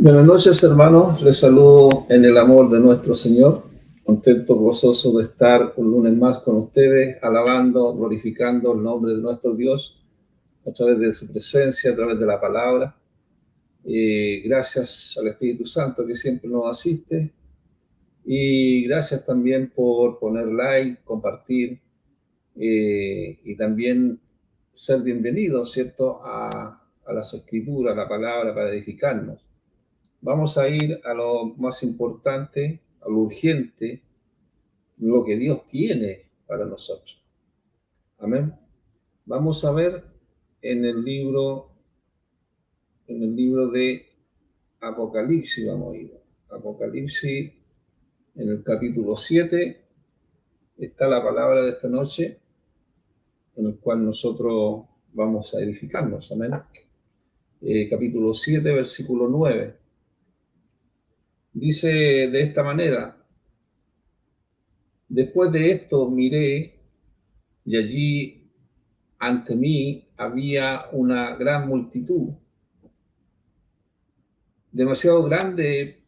Buenas noches, hermanos. Les saludo en el amor de nuestro Señor. Contento, gozoso de estar un lunes más con ustedes, alabando, glorificando el nombre de nuestro Dios a través de su presencia, a través de la palabra. Gracias al Espíritu Santo que siempre nos asiste. Y gracias también por poner like, compartir y también ser bienvenidos, ¿cierto?, a las Escrituras, a la palabra para edificarnos. Vamos a ir a lo más importante, a lo urgente, lo que Dios tiene para nosotros. Amén. Vamos a ver en el libro de Apocalipsis, vamos a ir. Apocalipsis, en el capítulo 7, está la palabra de esta noche, en el cual nosotros vamos a edificarnos. Amén. Capítulo 7, versículo 9. Dice de esta manera: después de esto miré, y allí ante mí había una gran multitud, demasiado grande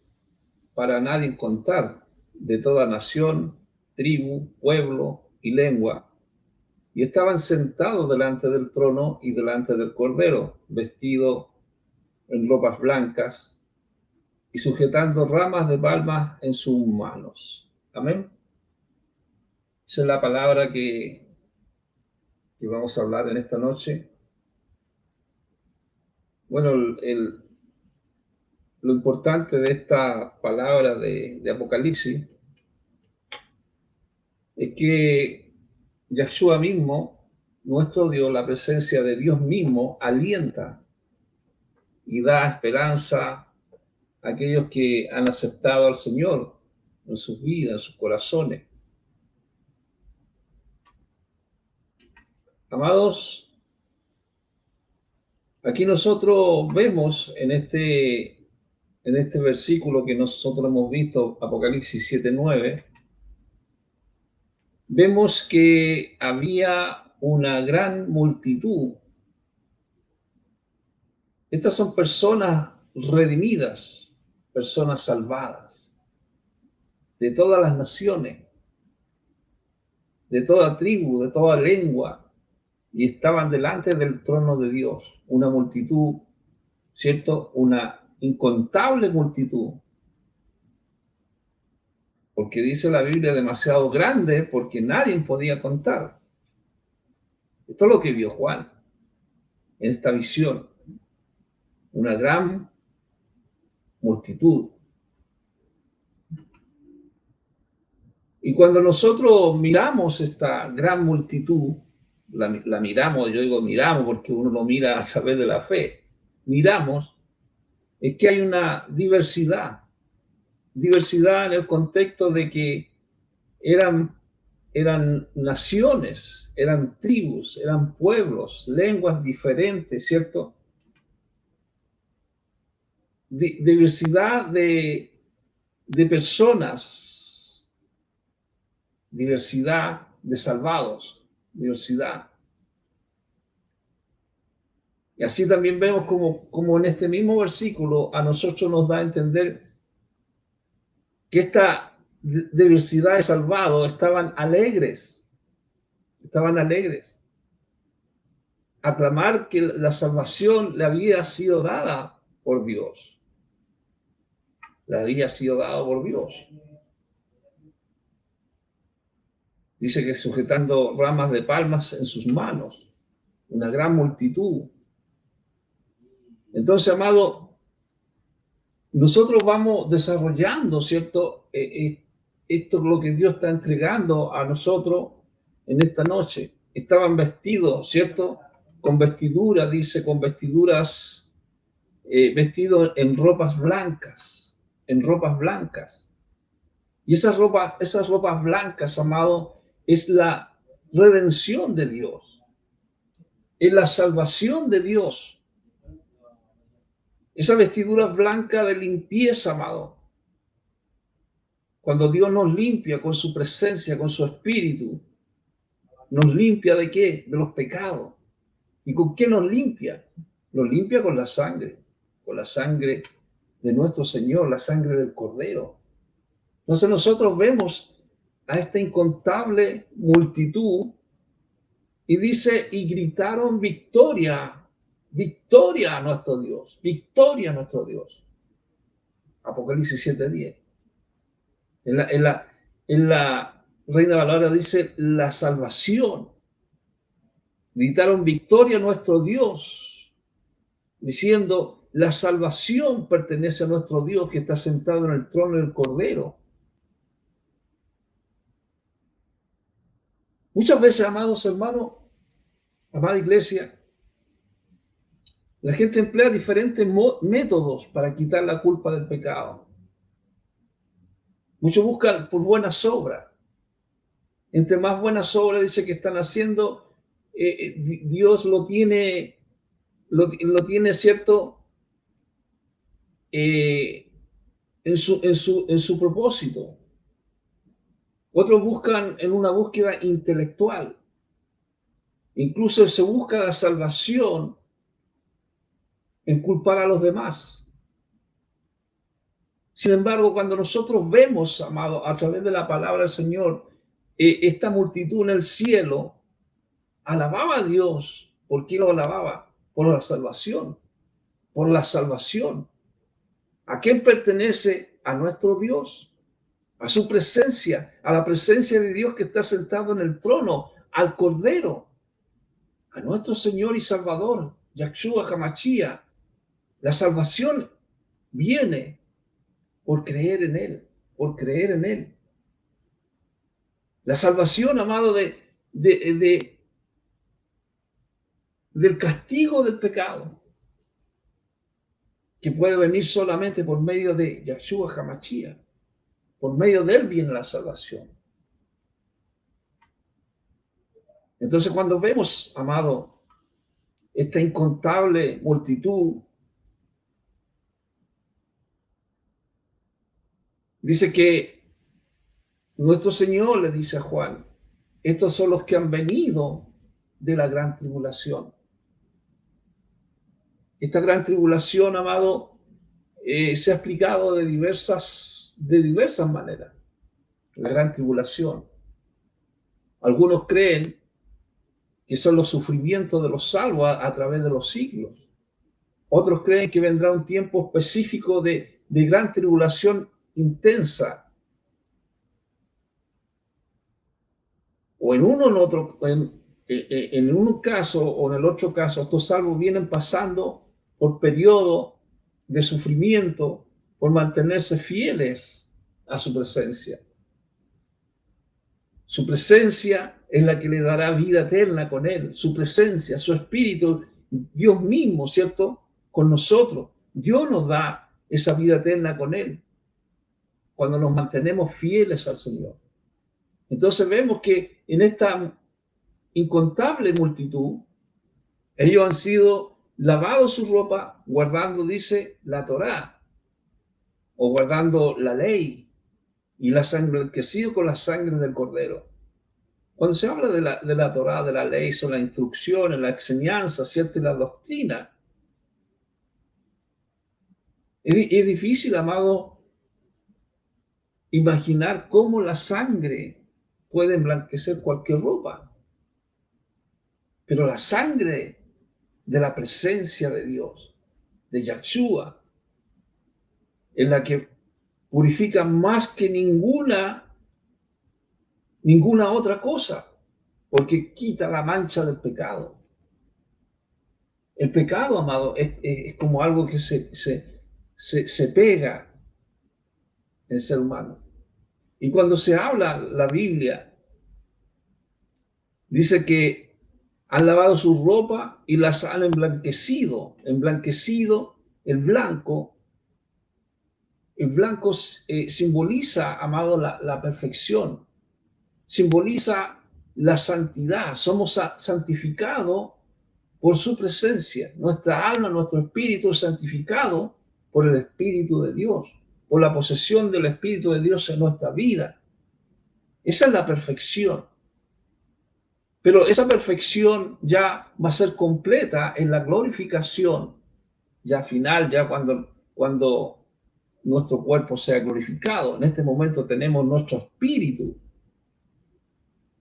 para nadie contar, de toda nación, tribu, pueblo y lengua, y estaban sentados delante del trono y delante del Cordero, vestidos en ropas blancas y sujetando ramas de palmas en sus manos. Amén. Esa es la palabra que vamos a hablar en esta noche. Bueno, lo importante de esta palabra de Apocalipsis es que Yahshua mismo, nuestro Dios, la presencia de Dios mismo, alienta y da esperanza a aquellos que han aceptado al Señor en sus vidas, en sus corazones. Amados, aquí nosotros vemos en este versículo que nosotros hemos visto, Apocalipsis 7:9, vemos que había una gran multitud. Estas son personas redimidas, personas salvadas, de todas las naciones, de toda tribu, de toda lengua, y estaban delante del trono de Dios. Una multitud, ¿cierto? Una incontable multitud. Porque dice la Biblia demasiado grande, porque nadie podía contar. Esto es lo que vio Juan en esta visión. Una gran multitud. Y cuando nosotros miramos esta gran multitud, la miramos, yo digo miramos porque uno lo mira a través de la fe, miramos, es que hay una diversidad en el contexto de que eran naciones, eran tribus, eran pueblos, lenguas diferentes, ¿cierto? Diversidad de personas, diversidad de salvados, diversidad. Y así también vemos como en este mismo versículo a nosotros nos da a entender que esta diversidad de salvados estaban alegres, a clamar que la salvación le había sido dada por Dios. Le había sido dado por Dios. Dice que sujetando ramas de palmas en sus manos, una gran multitud. Entonces, amado, nosotros vamos desarrollando, ¿cierto? Esto es lo que Dios está entregando a nosotros en esta noche. Estaban vestidos, ¿cierto? Con vestiduras, dice, con vestiduras, vestidos en ropas blancas, Y esas ropas blancas, amado, es la redención de Dios, es la salvación de Dios. Esa vestidura blanca de limpieza, amado. Cuando Dios nos limpia con su presencia, con su espíritu, ¿nos limpia de qué? De los pecados. ¿Y con qué nos limpia? Nos limpia con la sangre de nuestro Señor, la sangre del Cordero. Entonces nosotros vemos a esta incontable multitud y dice, y gritaron victoria, victoria a nuestro Dios, victoria a nuestro Dios. Apocalipsis 7:10. En la Reina Valera dice la salvación. Gritaron victoria a nuestro Dios, diciendo la salvación pertenece a nuestro Dios que está sentado en el trono del Cordero. Muchas veces, amados hermanos, amada iglesia, la gente emplea diferentes métodos para quitar la culpa del pecado. Muchos buscan por buenas obras. Entre más buenas obras dice que están haciendo, Dios lo tiene, ¿cierto? En su propósito. Otros buscan en una búsqueda intelectual. Incluso se busca la salvación en culpar a los demás. Sin embargo, cuando nosotros vemos, amado, a través de la palabra del Señor, esta multitud en el cielo alababa a Dios. ¿Por qué lo alababa? Por la salvación. Por la salvación. ¿A quién pertenece? A nuestro Dios. A su presencia. A la presencia de Dios que está sentado en el trono. Al Cordero. A nuestro Señor y Salvador. Yahshua HaMashiach. La salvación viene por creer en Él, por creer en Él. La salvación, amado, del castigo del pecado, que puede venir solamente por medio de Yahshua HaMashiach. Por medio de Él viene la salvación. Entonces, cuando vemos, amado, esta incontable multitud, dice que nuestro Señor le dice a Juan, estos son los que han venido de la gran tribulación. Esta gran tribulación, amado, se ha explicado de diversas maneras. La gran tribulación. Algunos creen que son los sufrimientos de los salvos a través de los siglos. Otros creen que vendrá un tiempo específico de gran tribulación intensa. O en uno, en un caso o en el otro caso, estos salvos vienen pasando por periodo de sufrimiento por mantenerse fieles a su presencia. Su presencia es la que le dará vida eterna con Él. Su presencia, su espíritu, Dios mismo, ¿cierto? Con nosotros. Dios nos da esa vida eterna con Él cuando nos mantenemos fieles al Señor. Entonces vemos que en esta incontable multitud, ellos han sido lavados su ropa, guardando, dice, la Torá, o guardando la ley, y la sangre enriquecido con la sangre del Cordero. Cuando se habla de la Torá, de la ley, son las instrucciones, la enseñanza, ¿cierto? Y la doctrina. Es difícil, amado, imaginar cómo la sangre puede emblanquecer cualquier ropa. Pero la sangre de la presencia de Dios, de Yahshua, en la que purifica más que ninguna otra cosa, porque quita la mancha del pecado. El pecado, amado, es como algo que se pega en el ser humano. Y cuando se habla la Biblia, dice que han lavado su ropa y las han emblanquecido. Emblanquecido, el blanco simboliza, amado, la perfección. Simboliza la santidad. Somos santificados por su presencia. Nuestra alma, nuestro espíritu es santificado por el Espíritu de Dios, por la posesión del Espíritu de Dios en nuestra vida. Esa es la perfección. Pero esa perfección ya va a ser completa en la glorificación, ya final, ya cuando nuestro cuerpo sea glorificado. En este momento tenemos nuestro espíritu,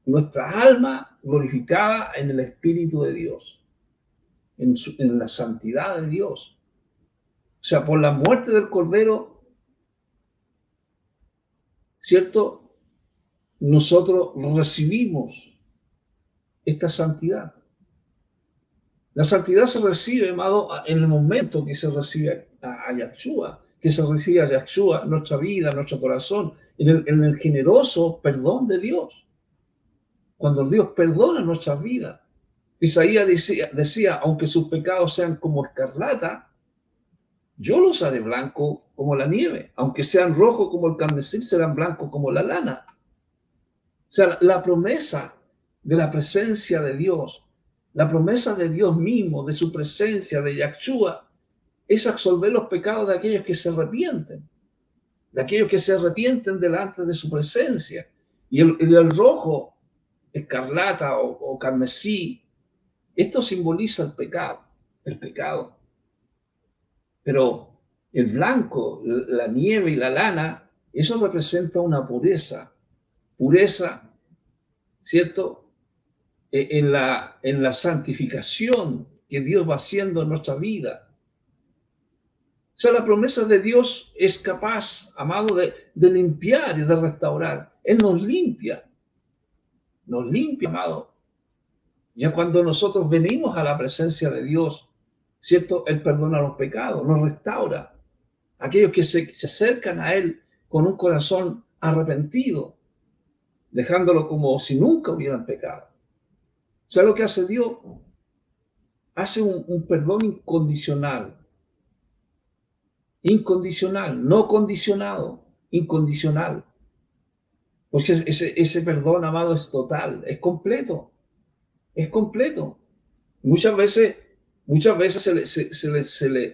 nuestra alma glorificada en el Espíritu de Dios, en la santidad de Dios. O sea, por la muerte del Cordero, ¿cierto? Nosotros recibimos esta santidad. La santidad se recibe, amado, en el momento que se recibe a Yahshua, que se recibe a Yahshua, nuestra vida, nuestro corazón, en el generoso perdón de Dios. Cuando Dios perdona nuestras vidas. Isaías decía, aunque sus pecados sean como escarlata, yo los haré blanco como la nieve. Aunque sean rojos como el carmesí, serán blancos como la lana. O sea, la promesa de la presencia de Dios, la promesa de Dios mismo, de su presencia, de Yahshua, es absolver los pecados de aquellos que se arrepienten, de aquellos que se arrepienten delante de su presencia. Y el rojo, escarlata o carmesí, esto simboliza el pecado. Pero el blanco, la nieve y la lana, eso representa una pureza, ¿cierto? En la santificación que Dios va haciendo en nuestra vida. O sea, la promesa de Dios es capaz, amado, de limpiar y de restaurar. Él nos limpia, amado. Ya cuando nosotros venimos a la presencia de Dios, ¿cierto? Él perdona los pecados, nos restaura. Aquellos que se acercan a Él con un corazón arrepentido, dejándolo como si nunca hubieran pecado. ¿Sabe lo que hace Dios? Hace un perdón incondicional. Incondicional, no condicionado, incondicional. Porque ese perdón, amado, es total, es completo. Es completo. Muchas veces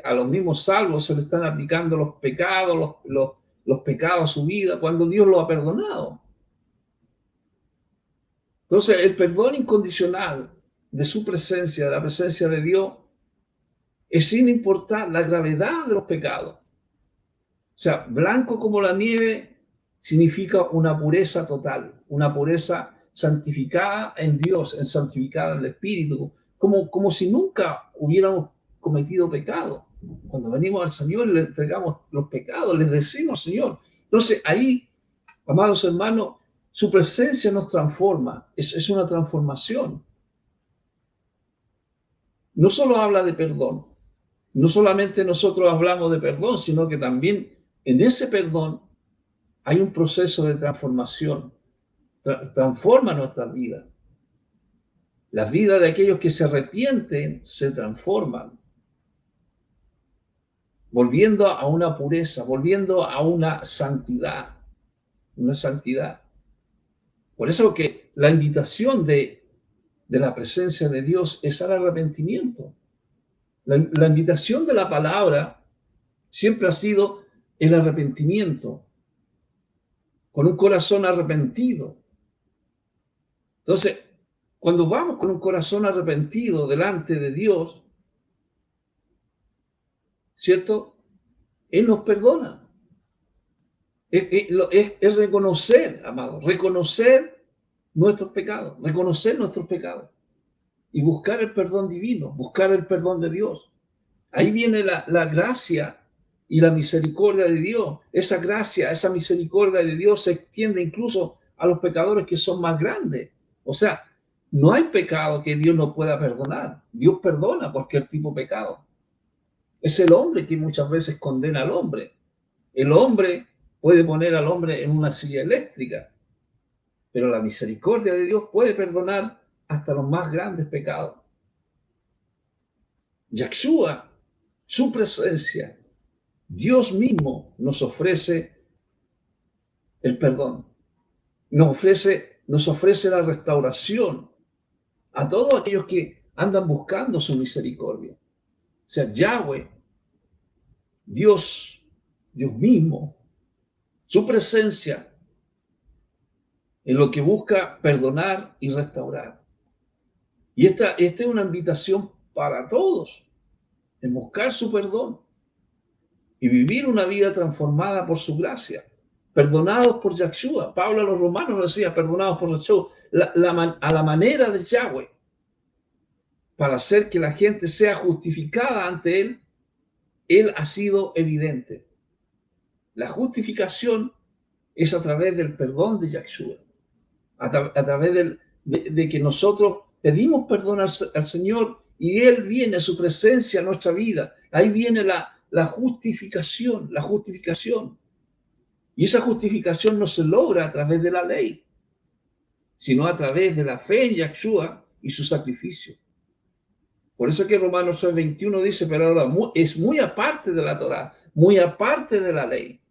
a los mismos salvos se le están aplicando los pecados, los pecados a su vida, cuando Dios lo ha perdonado. Entonces, el perdón incondicional de su presencia, de la presencia de Dios, es sin importar la gravedad de los pecados. O sea, blanco como la nieve significa una pureza total, una pureza santificada en Dios, santificada en el Espíritu, como si nunca hubiéramos cometido pecado. Cuando venimos al Señor le entregamos los pecados, les decimos, Señor. Entonces ahí, amados hermanos, su presencia nos transforma, es una transformación. No solo habla de perdón, no solamente nosotros hablamos de perdón, sino que también en ese perdón hay un proceso de transformación, transforma nuestras vidas. Las vidas de aquellos que se arrepienten se transforman, volviendo a una pureza, volviendo a una santidad, una santidad. Por eso que la invitación de la presencia de Dios es al arrepentimiento. La invitación de la palabra siempre ha sido el arrepentimiento, con un corazón arrepentido. Entonces, cuando vamos con un corazón arrepentido delante de Dios, ¿cierto? Él nos perdona. Es reconocer, amado, reconocer nuestros pecados y buscar el perdón divino, buscar el perdón de Dios. Ahí viene la gracia y la misericordia de Dios. Esa gracia, esa misericordia de Dios se extiende incluso a los pecadores que son más grandes. O sea, no hay pecado que Dios no pueda perdonar. Dios perdona cualquier tipo de pecado. Es el hombre que muchas veces condena al hombre. El hombre puede poner al hombre en una silla eléctrica, pero la misericordia de Dios puede perdonar hasta los más grandes pecados. Yahshua, su presencia, Dios mismo nos ofrece el perdón, nos ofrece la restauración a todos aquellos que andan buscando su misericordia. O sea, Yahweh, Dios mismo, su presencia en lo que busca perdonar y restaurar. Y esta es una invitación para todos, en buscar su perdón y vivir una vida transformada por su gracia, perdonados por Yahshua. Pablo a los romanos decía, perdonados por Yahshua, a la manera de Yahweh, para hacer que la gente sea justificada ante él ha sido evidente. La justificación es a través del perdón de Yahshua, a través de que nosotros pedimos perdón al Señor y Él viene a su presencia a nuestra vida. Ahí viene la justificación, la justificación. Y esa justificación no se logra a través de la ley, sino a través de la fe en Yahshua y su sacrificio. Por eso que Romanos 6:21 dice, pero ahora es muy aparte de la Torá, muy aparte de la ley,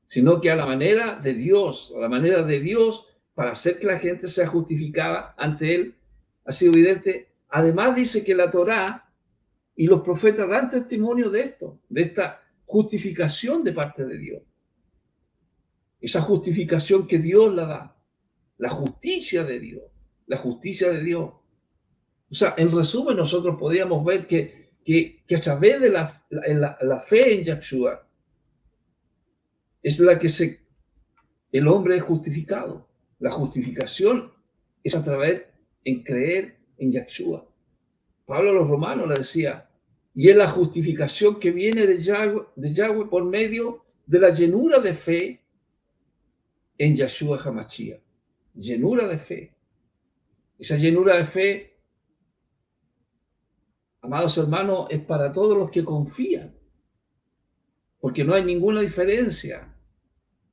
sino que a la manera de Dios, para hacer que la gente sea justificada ante Él, ha sido evidente. Además dice que la Torá y los profetas dan testimonio de esto, de esta justificación de parte de Dios. Esa justificación que Dios la da, la justicia de Dios, la justicia de Dios. O sea, en resumen, nosotros podríamos ver que a través de la fe en Yahshua es la que el hombre es justificado. La justificación es a través en creer en Yahshua. Pablo a los romanos le decía, y es la justificación que viene de Yahweh por medio de la llenura de fe en Yahshua HaMashiach. Llenura de fe. Esa llenura de fe, amados hermanos, es para todos los que confían, porque no hay ninguna diferencia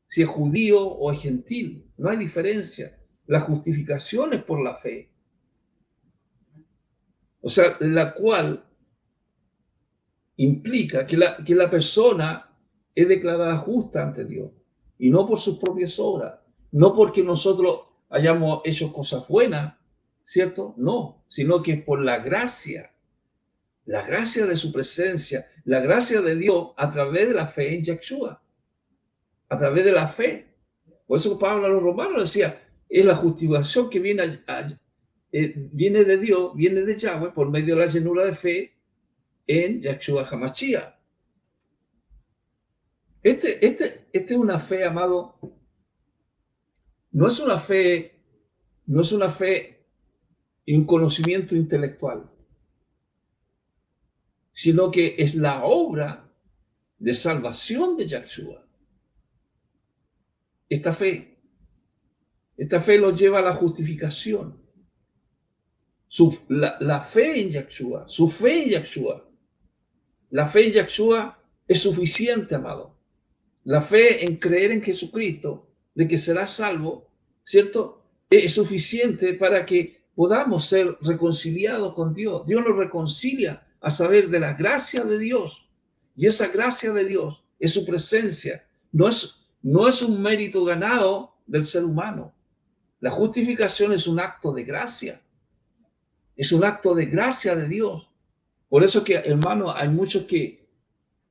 si es judío o es gentil, no hay diferencia. La justificación es por la fe, o sea, la cual implica que la persona es declarada justa ante Dios, y no por sus propias obras, no porque nosotros hayamos hecho cosas buenas, ¿cierto? No, sino que es por la gracia de su presencia, la gracia de Dios a través de la fe en Yahshua, a través de la fe. Por eso Pablo a los romanos decía, es la justificación que viene de Dios, viene de Yahweh por medio de la llenura de fe en Yahshua HaMashiach. Esta es una fe, amado, no es una fe y un conocimiento intelectual, sino que es la obra de salvación de Yahshua. Esta fe lo lleva a la justificación. La fe en Yahshua, su fe en Yahshua. La fe en Yahshua es suficiente, amado. La fe en creer en Jesucristo, de que será salvo, ¿cierto? Es suficiente para que podamos ser reconciliados con Dios. Dios nos reconcilia a saber de la gracia de Dios. Y esa gracia de Dios es su presencia. No es un mérito ganado del ser humano. La justificación es un acto de gracia. Es un acto de gracia de Dios. Por eso que, hermano, hay muchos que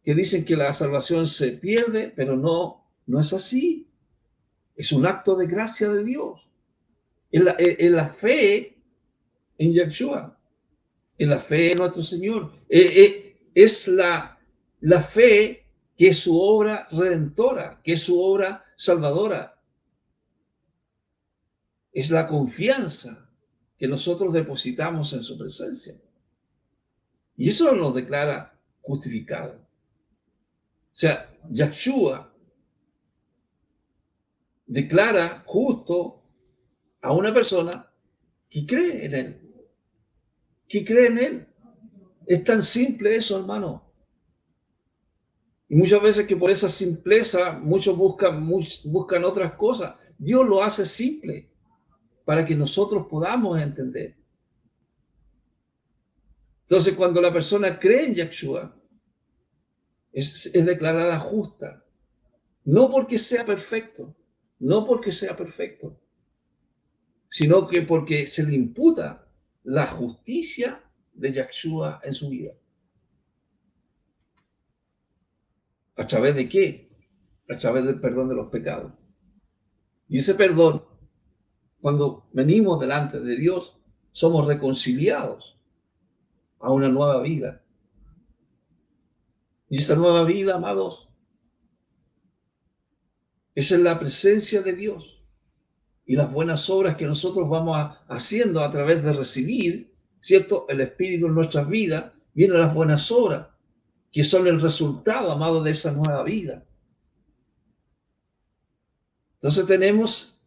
dicen que la salvación se pierde, pero no es así. Es un acto de gracia de Dios. En la fe en Yahshua, en la fe en nuestro Señor. Es la fe que es su obra redentora, que es su obra salvadora. Es la confianza que nosotros depositamos en su presencia. Y eso nos declara justificados. O sea, Yahshua declara justo a una persona que cree en él. Que cree en él. Es tan simple eso, hermano. Y muchas veces que por esa simpleza muchos buscan otras cosas. Dios lo hace simple para que nosotros podamos entender. Entonces, cuando la persona cree en Yahshua, es declarada justa. No porque sea perfecto, sino que porque se le imputa la justicia de Yahshua en su vida. ¿A través de qué? A través del perdón de los pecados. Y ese perdón, cuando venimos delante de Dios, somos reconciliados a una nueva vida. Y esa nueva vida, amados, esa es la presencia de Dios. Y las buenas obras que nosotros vamos haciendo a través de recibir, ¿cierto?, el Espíritu en nuestras vidas, vienen las buenas obras, que son el resultado, amado, de esa nueva vida. Entonces tenemos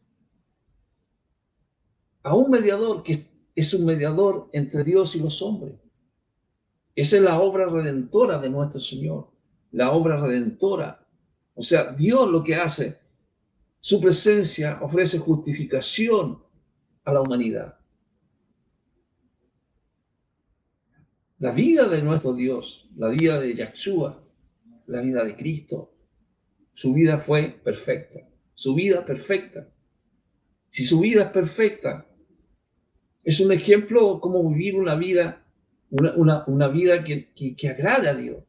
a un mediador que es un mediador entre Dios y los hombres. Esa es la obra redentora de nuestro Señor, la obra redentora. O sea, Dios lo que hace, su presencia ofrece justificación a la humanidad. La vida de nuestro Dios, la vida de Yahshua, la vida de Cristo, su vida fue perfecta, su vida perfecta. Si su vida es perfecta, es un ejemplo cómo vivir una vida, una vida que agrade a Dios.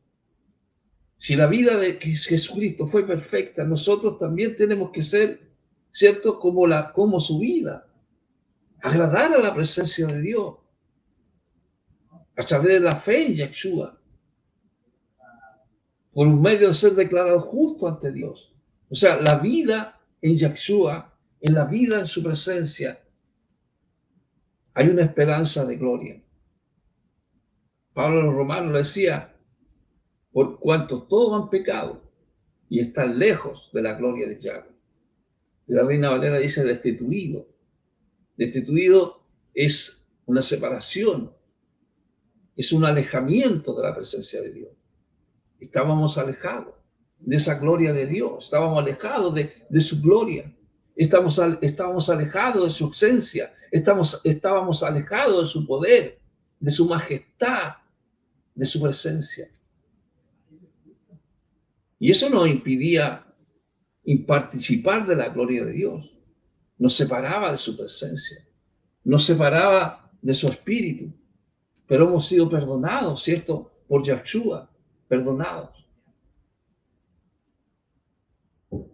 Si la vida de Jesucristo fue perfecta, nosotros también tenemos que ser, ¿cierto?, como su vida, agradar a la presencia de Dios, a través de la fe en Yahshua, por un medio de ser declarado justo ante Dios. O sea, la vida en Yahshua, en la vida en su presencia, hay una esperanza de gloria. Pablo a los romanos le decía, por cuanto todos han pecado y están lejos de la gloria de Yahweh. La Reina Valera dice destituido. Destituido es una separación, es un alejamiento de la presencia de Dios. Estábamos alejados de esa gloria de Dios, estábamos alejados de su gloria, estábamos alejados de su ausencia, estábamos alejados de su poder, de su majestad, de su presencia. Y eso nos impidía participar de la gloria de Dios. Nos separaba de su presencia, nos separaba de su espíritu. Pero hemos sido perdonados, ¿cierto?, por Yahshua, perdonados.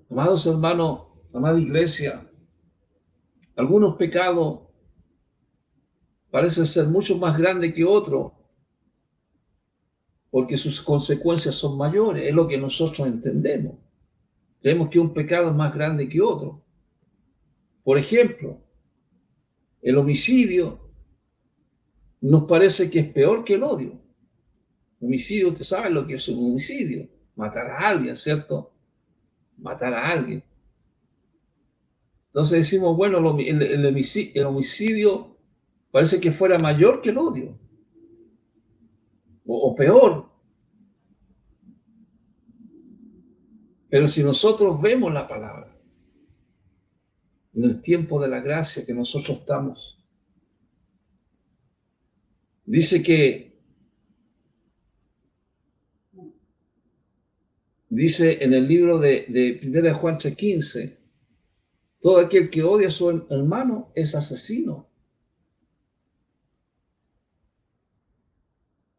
Amados hermanos, amada iglesia, algunos pecados parecen ser mucho más grandes que otros, porque sus consecuencias son mayores, es lo que nosotros entendemos. Creemos que un pecado es más grande que otro. Por ejemplo, el homicidio nos parece que es peor que el odio. Homicidio, usted sabe lo que es un homicidio, matar a alguien, ¿cierto? Matar a alguien. Entonces decimos, bueno, el homicidio parece que fuera mayor que el odio, o peor. Pero si nosotros vemos la palabra, en el tiempo de la gracia que nosotros estamos, dice en el libro de 1 Juan 3:15, todo aquel que odia a su hermano es asesino.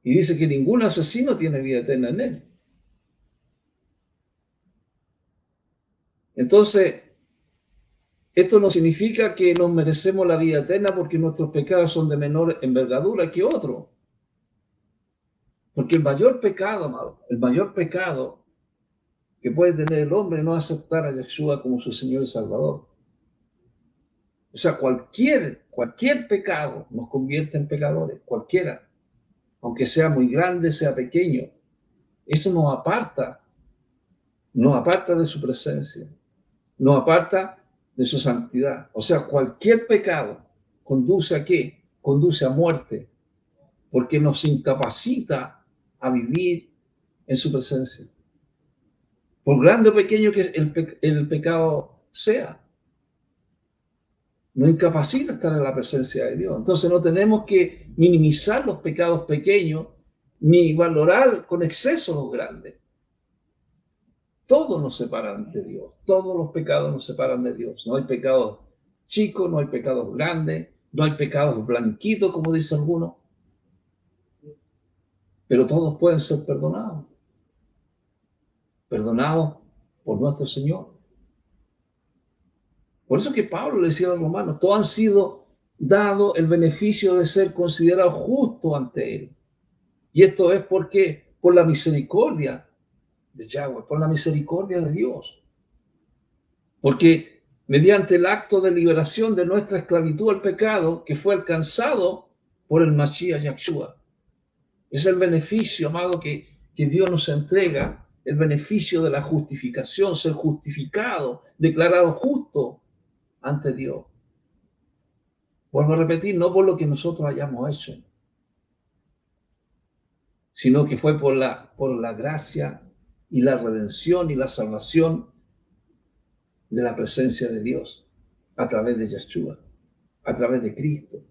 Y dice que ningún asesino tiene vida eterna en él. Entonces, esto no significa que nos merecemos la vida eterna porque nuestros pecados son de menor envergadura que otros. Porque el mayor pecado, amado, el mayor pecado que puede tener el hombre no es aceptar a Yahshua como su Señor y Salvador. O sea, cualquier pecado nos convierte en pecadores, cualquiera, aunque sea muy grande, sea pequeño. Eso nos aparta de su presencia, nos aparta de su santidad. O sea, cualquier pecado conduce ¿a qué? Conduce a muerte, porque nos incapacita a vivir en su presencia. Por grande o pequeño que el pecado sea, nos incapacita estar en la presencia de Dios. Entonces no tenemos que minimizar los pecados pequeños ni valorar con exceso los grandes. Todos nos separan de Dios, todos los pecados nos separan de Dios. No hay pecados chicos, no hay pecados grandes, no hay pecados blanquitos, como dicen algunos, pero todos pueden ser perdonados por nuestro Señor. Por eso que Pablo le decía a los romanos, todos han sido dado el beneficio de ser considerados justos ante Él. Y esto es porque por la misericordia de Yahweh, por la misericordia de Dios. Porque mediante el acto de liberación de nuestra esclavitud al pecado, que fue alcanzado por el Mashiach Yahshua, es el beneficio, amado, que Dios nos entrega, el beneficio de la justificación, ser justificado, declarado justo ante Dios. Vuelvo a repetir, no por lo que nosotros hayamos hecho, sino que fue por la gracia y la redención y la salvación de la presencia de Dios a través de Yahshua, a través de Cristo.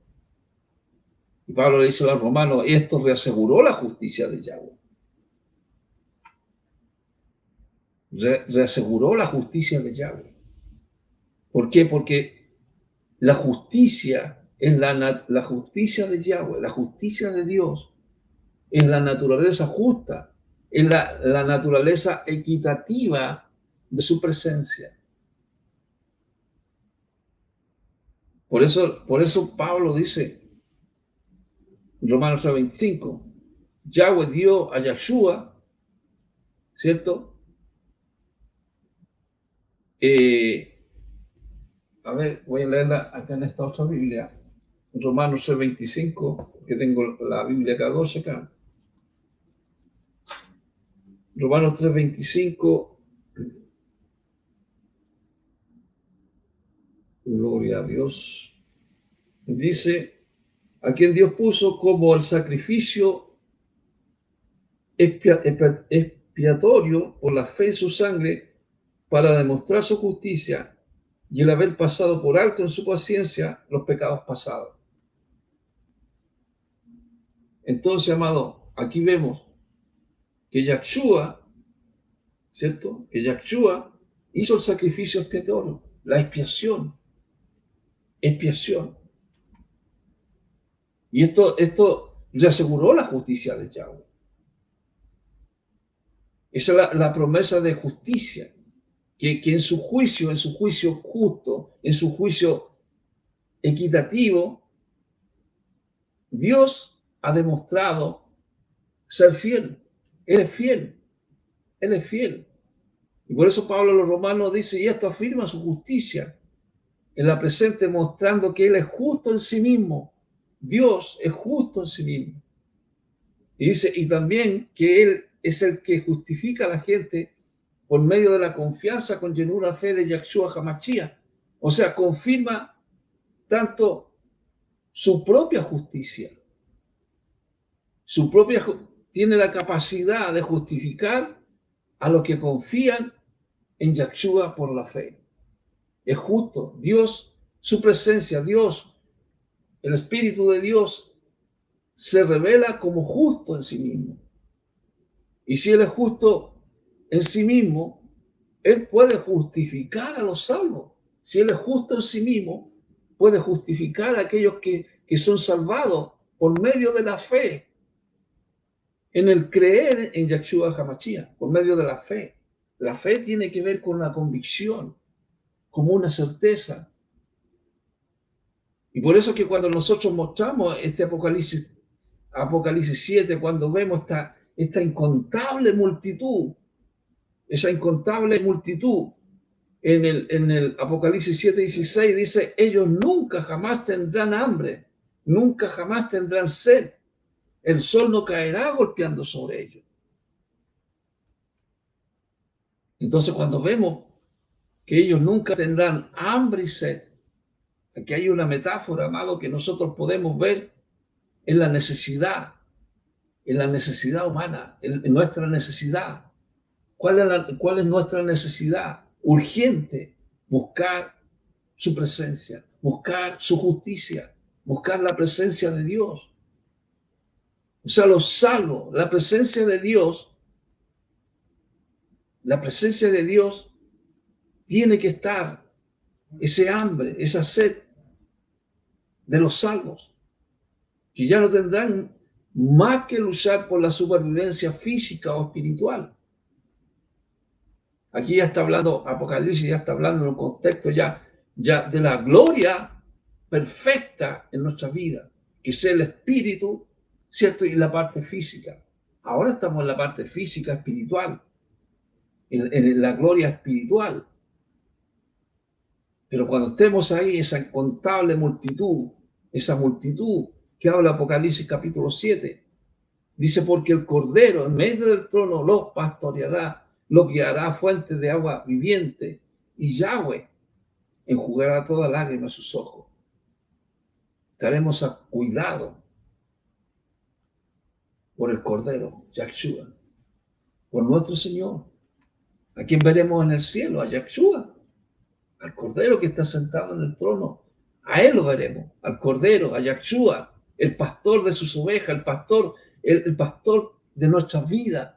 Y Pablo le dice a los romanos, esto reaseguró la justicia de Yahweh. Reaseguró la justicia de Yahweh. ¿Por qué? Porque la justicia es la justicia de Yahweh, la justicia de Dios, es la naturaleza justa, es la naturaleza equitativa de su presencia. Por eso Pablo dice, en Romanos 25, Yahweh dio a Yahshua, ¿cierto? A ver, voy a leerla acá en esta otra Biblia, Romanos 25, que tengo la Biblia K12 acá. Romanos 3:25. Gloria a Dios. Dice, a quien Dios puso como el sacrificio expiatorio por la fe en su sangre para demostrar su justicia y el haber pasado por alto en su paciencia los pecados pasados. Entonces, amado, aquí vemos que Yahshua, ¿cierto? Que Yahshua hizo el sacrificio expiatorio, la expiación. Y esto reaseguró la justicia de Yahweh. Esa es la promesa de justicia, que en su juicio justo, en su juicio equitativo, Dios ha demostrado ser fiel. Él es fiel. Él es fiel. Y por eso Pablo a los romanos dice, y esto afirma su justicia en la presente, mostrando que Él es justo en sí mismo. Dios es justo en sí mismo. Y dice, y también que Él es el que justifica a la gente por medio de la confianza con llenura fe de Yahshua HaMashiach. O sea, confirma tanto su propia justicia, tiene la capacidad de justificar a los que confían en Yahshua por la fe. Es justo. Dios, su presencia, Dios, el Espíritu de Dios, se revela como justo en sí mismo. Y si Él es justo en sí mismo, Él puede justificar a los salvos. Si Él es justo en sí mismo, puede justificar a aquellos que son salvados por medio de la fe, en el creer en Yahshua HaMashiach, por medio de la fe. La fe tiene que ver con la convicción, como una certeza. Y por eso que cuando nosotros mostramos este Apocalipsis 7, cuando vemos esta incontable multitud, esa incontable multitud, en el Apocalipsis 7:16 dice, ellos nunca jamás tendrán hambre, nunca jamás tendrán sed, el sol no caerá golpeando sobre ellos. Entonces cuando vemos que ellos nunca tendrán hambre y sed, aquí hay una metáfora, amado, que nosotros podemos ver en la necesidad humana, en nuestra necesidad. ¿Cuál es nuestra necesidad? Urgente, buscar su presencia, buscar su justicia, buscar la presencia de Dios. O sea, los salvos, la presencia de Dios tiene que estar, ese hambre, esa sed de los salvos, que ya no tendrán más que luchar por la supervivencia física o espiritual. Aquí ya está hablando, Apocalipsis ya está hablando en un contexto ya de la gloria perfecta en nuestra vida, que es el espíritu, ¿cierto? Y la parte física. Ahora estamos en la parte física, espiritual. en la gloria espiritual. Pero cuando estemos ahí, esa incontable multitud, esa multitud que habla Apocalipsis capítulo 7, dice, porque el Cordero en medio del trono los pastoreará, los guiará a fuentes de agua viviente, y Yahweh enjugará toda lágrima a sus ojos. Estaremos a cuidado por el Cordero, Yahshua, por nuestro Señor. ¿A quién veremos en el cielo? A Yahshua, al Cordero que está sentado en el trono. A Él lo veremos, al Cordero, a Yahshua, el pastor de sus ovejas, el pastor de nuestras vidas,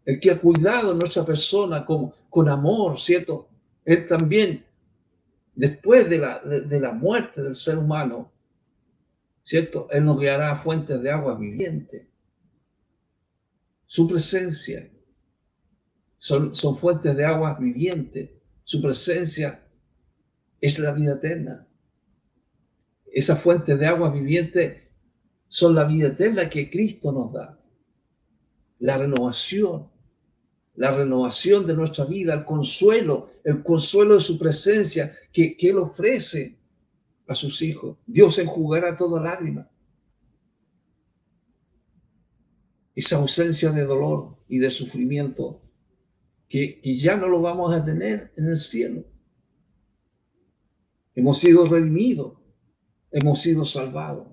el que ha cuidado de nuestra persona con amor, ¿cierto? Él también, después de la muerte del ser humano, ¿cierto? Él nos guiará a fuentes de agua viviente. Su presencia son fuentes de agua viviente. Su presencia es la vida eterna. Esas fuentes de agua viviente son la vida eterna que Cristo nos da. La renovación de nuestra vida, el consuelo de su presencia que Él ofrece a sus hijos. Dios enjugará toda lágrima. Esa ausencia de dolor y de sufrimiento que ya no lo vamos a tener en el cielo. Hemos sido redimidos, hemos sido salvados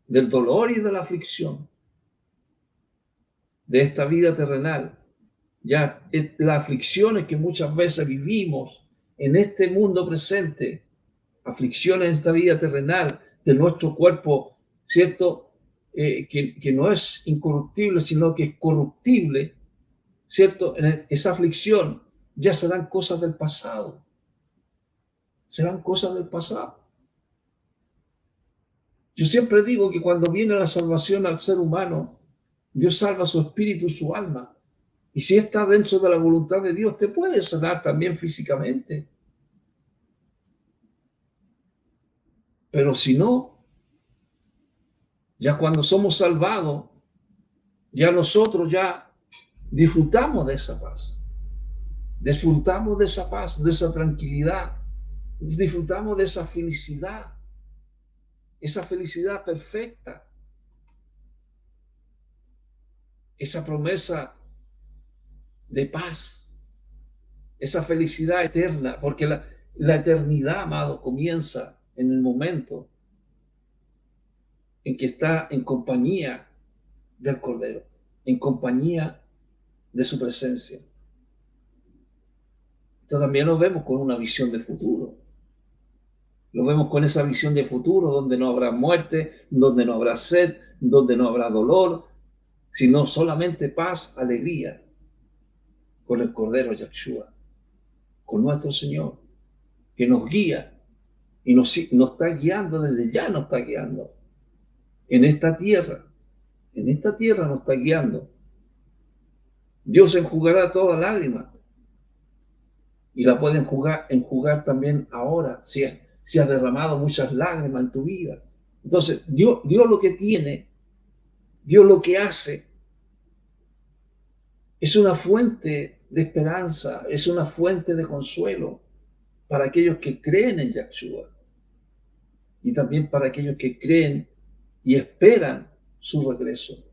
del dolor y de la aflicción de esta vida terrenal. Ya las aflicciones que muchas veces vivimos en este mundo presente, aflicciones en esta vida terrenal de nuestro cuerpo, ¿cierto? Que no es incorruptible, sino que es corruptible, ¿cierto? En esa aflicción ya serán cosas del pasado. Serán cosas del pasado. Yo siempre digo que cuando viene la salvación al ser humano, Dios salva su espíritu y su alma. Y si está dentro de la voluntad de Dios, te puede sanar también físicamente. Pero si no, ya cuando somos salvados, ya nosotros ya disfrutamos de esa paz. Disfrutamos de esa paz, de esa tranquilidad. Disfrutamos de esa felicidad perfecta. Esa promesa de paz, esa felicidad eterna, porque la eternidad, amado, comienza en el momento en que está en compañía del Cordero, en compañía de su presencia. Entonces también lo vemos con una visión de futuro. Lo vemos con esa visión de futuro donde no habrá muerte, donde no habrá sed, donde no habrá dolor, sino solamente paz, alegría con el Cordero Yahshua, con nuestro Señor, que nos guía y nos está guiando desde ya, nos está guiando en esta tierra. En esta tierra nos está guiando. Dios enjugará toda lágrima y la puede enjugar también ahora, si has derramado muchas lágrimas en tu vida. Entonces, Dios lo que tiene, Dios lo que hace, es una fuente de esperanza, es una fuente de consuelo para aquellos que creen en Yahshua y también para aquellos que creen y esperan su regreso.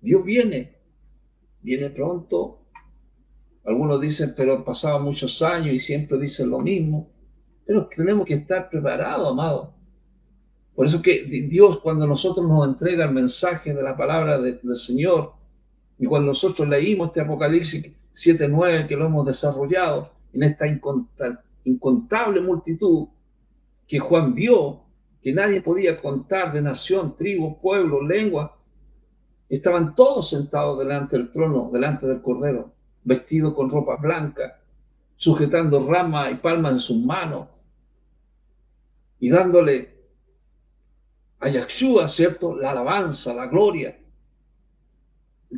Dios viene pronto. Algunos dicen, pero han pasado muchos años y siempre dicen lo mismo. Pero tenemos que estar preparados, amados. Por eso que Dios, cuando nosotros nos entrega el mensaje de la palabra del Señor, y cuando nosotros leímos este Apocalipsis 7:9, que lo hemos desarrollado en esta incontable multitud que Juan vio, que nadie podía contar, de nación, tribu, pueblo, lengua, estaban todos sentados delante del trono, delante del Cordero, vestidos con ropa blanca, sujetando ramas y palmas en sus manos y dándole a Yahshua, ¿cierto?, la alabanza, la gloria.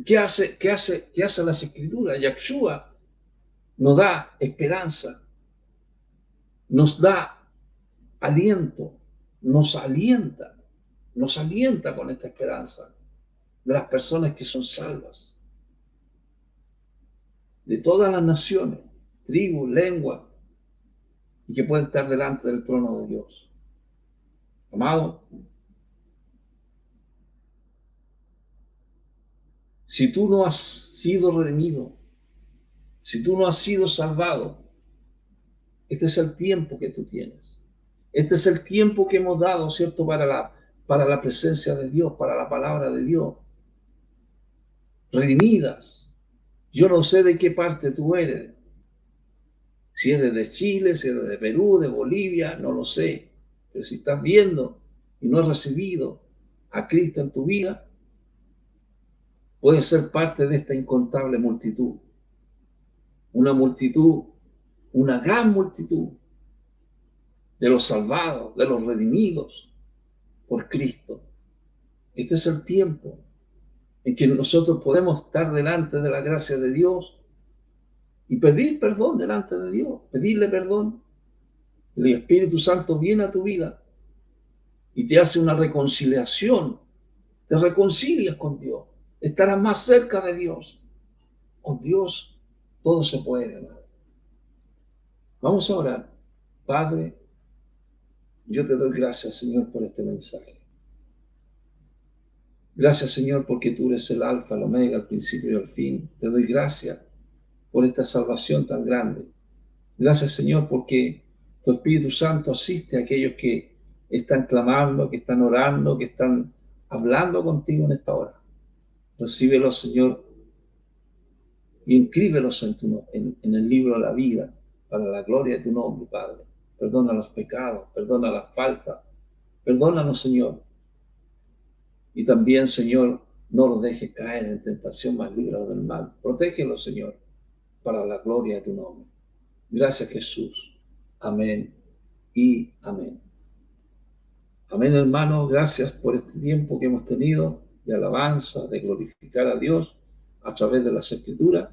¿Qué hace las Escrituras? Yahshua nos da esperanza, nos da aliento, nos alienta con esta esperanza de las personas que son salvas. de todas las naciones, tribus, lenguas, y que pueden estar delante del trono de Dios. Amado, si tú no has sido redimido, si tú no has sido salvado, este es el tiempo que tú tienes. Este es el tiempo que hemos dado, ¿cierto?, para la presencia de Dios, para la palabra de Dios. Redimidas. Yo no sé de qué parte tú eres. Si eres de Chile, si eres de Perú, de Bolivia, no lo sé. Pero si estás viendo y no has recibido a Cristo en tu vida, puedes ser parte de esta incontable multitud. Una multitud, una gran multitud de los salvados, de los redimidos por Cristo. Este es el tiempo en que nosotros podemos estar delante de la gracia de Dios y pedir perdón delante de Dios, pedirle perdón. El Espíritu Santo viene a tu vida y te hace una reconciliación, te reconcilias con Dios, estarás más cerca de Dios. Con Dios todo se puede, hermano. Vamos a orar. Padre, yo te doy gracias, Señor, por este mensaje. Gracias, Señor, porque tú eres el alfa, el omega, el principio y el fin. Te doy gracias por esta salvación tan grande. Gracias, Señor, porque tu Espíritu Santo asiste a aquellos que están clamando, que están orando, que están hablando contigo en esta hora. Recíbelos, Señor, y inscríbelos en el libro de la vida, para la gloria de tu nombre, Padre. Perdona los pecados, perdona las faltas. Perdónanos, Señor. Y también, Señor, no los dejes caer en tentación, mas líbralos del mal. Protégelos, Señor, para la gloria de tu nombre. Gracias, Jesús. Amén y amén. Amén, hermano. Gracias por este tiempo que hemos tenido de alabanza, de glorificar a Dios a través de las Escrituras.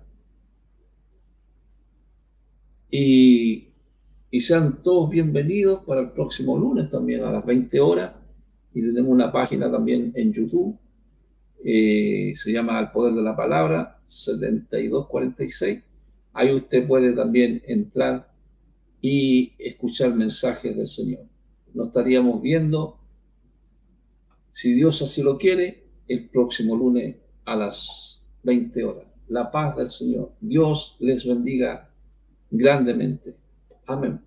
Y sean todos bienvenidos para el próximo lunes también a las 20 horas. Y tenemos una página también en YouTube. Se llama El Poder de la Palabra 7246. Ahí usted puede también entrar y escuchar mensajes del Señor. Nos estaríamos viendo, si Dios así lo quiere, el próximo lunes a las 20 horas. La paz del Señor. Dios les bendiga grandemente. Amén.